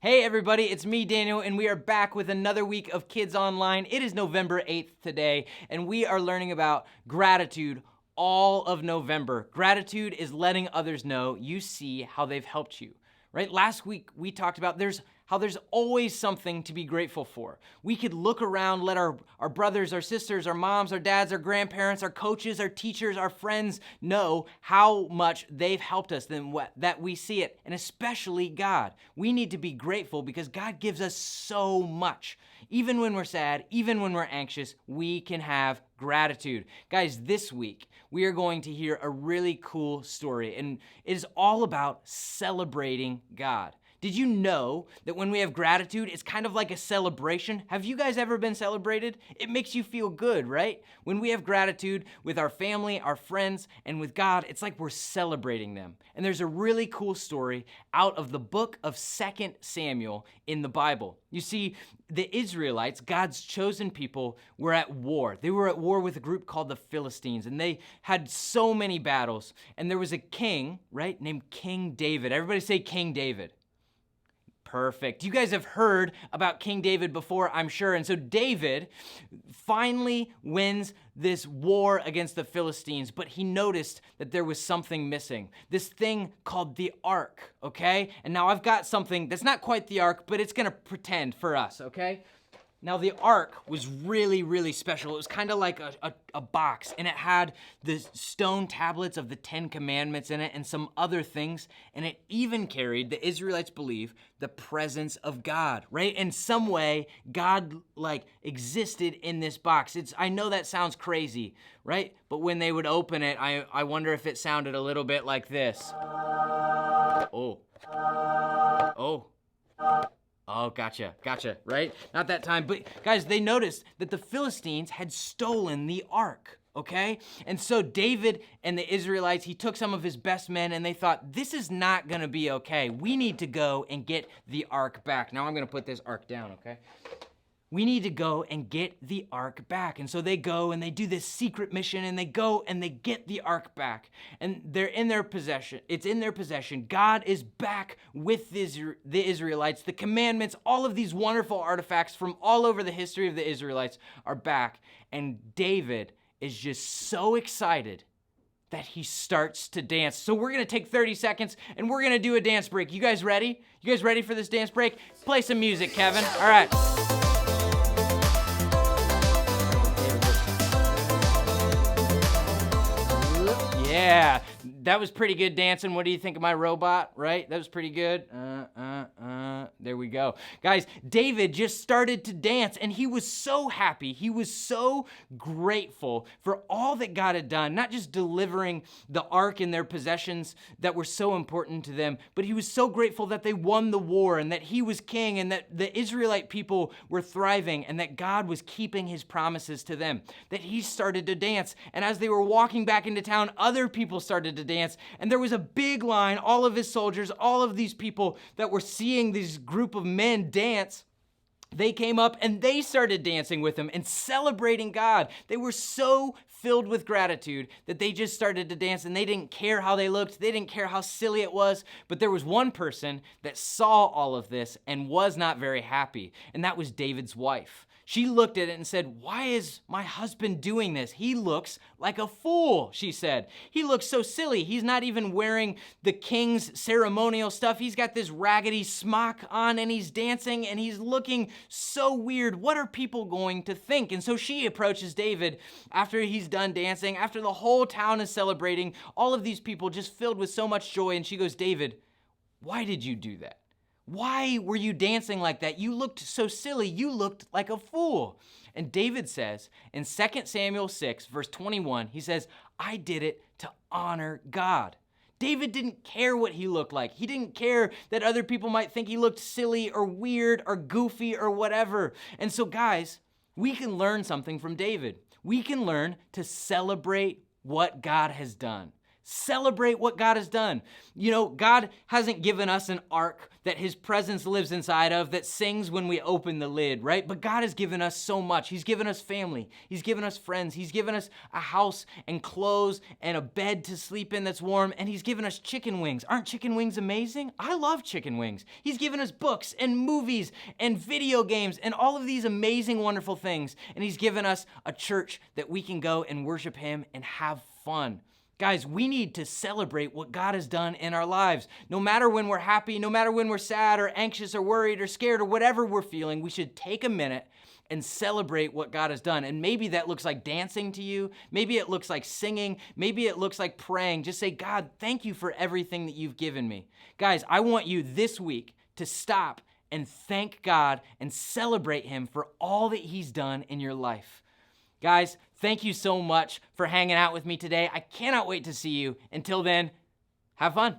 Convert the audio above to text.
Hey everybody, it's me, Daniel, and we are back with another week of Kids Online. It is November 8th today, and we are learning about gratitude all of November. Gratitude is letting others know you see how they've helped you, right? Last week, we talked about how there's always something to be grateful for. We could look around, let our brothers, our sisters, our moms, our dads, our grandparents, our coaches, our teachers, our friends know how much they've helped us, that we see it, and especially God. We need to be grateful because God gives us so much. Even when we're sad, even when we're anxious, we can have gratitude. Guys, this week, we are going to hear a really cool story, and it is all about celebrating God. Did you know that when we have gratitude, it's kind of like a celebration? Have you guys ever been celebrated? It makes you feel good, right? When we have gratitude with our family, our friends, and with God, it's like we're celebrating them. And there's a really cool story out of the book of 2 Samuel in the Bible. You see, the Israelites, God's chosen people, were at war. They were at war with a group called the Philistines, and they had so many battles. And there was a king, right, named King David. Everybody say King David. Perfect. You guys have heard about King David before, I'm sure. And so David finally wins this war against the Philistines, but he noticed that there was something missing. This thing called the ark, okay? And now I've got something that's not quite the ark, but it's going to pretend for us, okay? Now, the ark was really, really special. It was kind of like a box, and it had the stone tablets of the 10 Commandments in it and some other things, and it even carried, the Israelites believe, the presence of God, right? In some way, God, existed in this box. I know that sounds crazy, right? But when they would open it, I wonder if it sounded a little bit like this. Oh. Oh, gotcha, right? Not that time, but guys, they noticed that the Philistines had stolen the ark, okay? And so David and the Israelites, he took some of his best men and they thought, this is not gonna be okay. We need to go and get the ark back. Now I'm gonna put this ark down, okay? We need to go and get the ark back. And so they go and they do this secret mission and they go and they get the ark back. And they're in their possession. It's in their possession. God is back with the Israelites. The commandments, all of these wonderful artifacts from all over the history of the Israelites are back. And David is just so excited that he starts to dance. So we're gonna take 30 seconds and we're gonna do a dance break. You guys ready? You guys ready for this dance break? Play some music, Kevin. All right. Yeah, that was pretty good dancing. What do you think of my robot, right? That was pretty good. There we go. Guys, David just started to dance and he was so happy. He was so grateful for all that God had done, not just delivering the ark and their possessions that were so important to them, but he was so grateful that they won the war and that he was king and that the Israelite people were thriving and that God was keeping his promises to them, that he started to dance. And as they were walking back into town, other people started to dance, and there was a big line, all of his soldiers, all of these people that were seeing this group of men dance. They came up and they started dancing with him and celebrating God. They were so filled with gratitude that they just started to dance, and they didn't care how they looked. They didn't care how silly it was. But there was one person that saw all of this and was not very happy, and that was David's wife. She looked at it and said, "Why is my husband doing this? He looks like a fool," she said. "He looks so silly. He's not even wearing the king's ceremonial stuff. He's got this raggedy smock on and he's dancing and he's looking so weird. What are people going to think?" And so she approaches David after he's done dancing, after the whole town is celebrating, all of these people just filled with so much joy. And she goes, "David, why did you do that? Why were you dancing like that? You looked so silly. You looked like a fool." And David says in 2 Samuel 6, verse 21, he says, "I did it to honor God." David didn't care what he looked like. He didn't care that other people might think he looked silly or weird or goofy or whatever. And so guys, we can learn something from David. We can learn to celebrate what God has done. Celebrate what God has done. You know, God hasn't given us an ark that his presence lives inside of that sings when we open the lid, right? But God has given us so much. He's given us family. He's given us friends. He's given us a house and clothes and a bed to sleep in that's warm. And he's given us chicken wings. Aren't chicken wings amazing? I love chicken wings. He's given us books and movies and video games and all of these amazing, wonderful things. And he's given us a church that we can go and worship him and have fun. Guys, we need to celebrate what God has done in our lives. No matter when we're happy, no matter when we're sad or anxious or worried or scared or whatever we're feeling, we should take a minute and celebrate what God has done. And maybe that looks like dancing to you. Maybe it looks like singing. Maybe it looks like praying. Just say, God, thank you for everything that you've given me. Guys, I want you this week to stop and thank God and celebrate him for all that he's done in your life. Guys, thank you so much for hanging out with me today. I cannot wait to see you. Until then, have fun.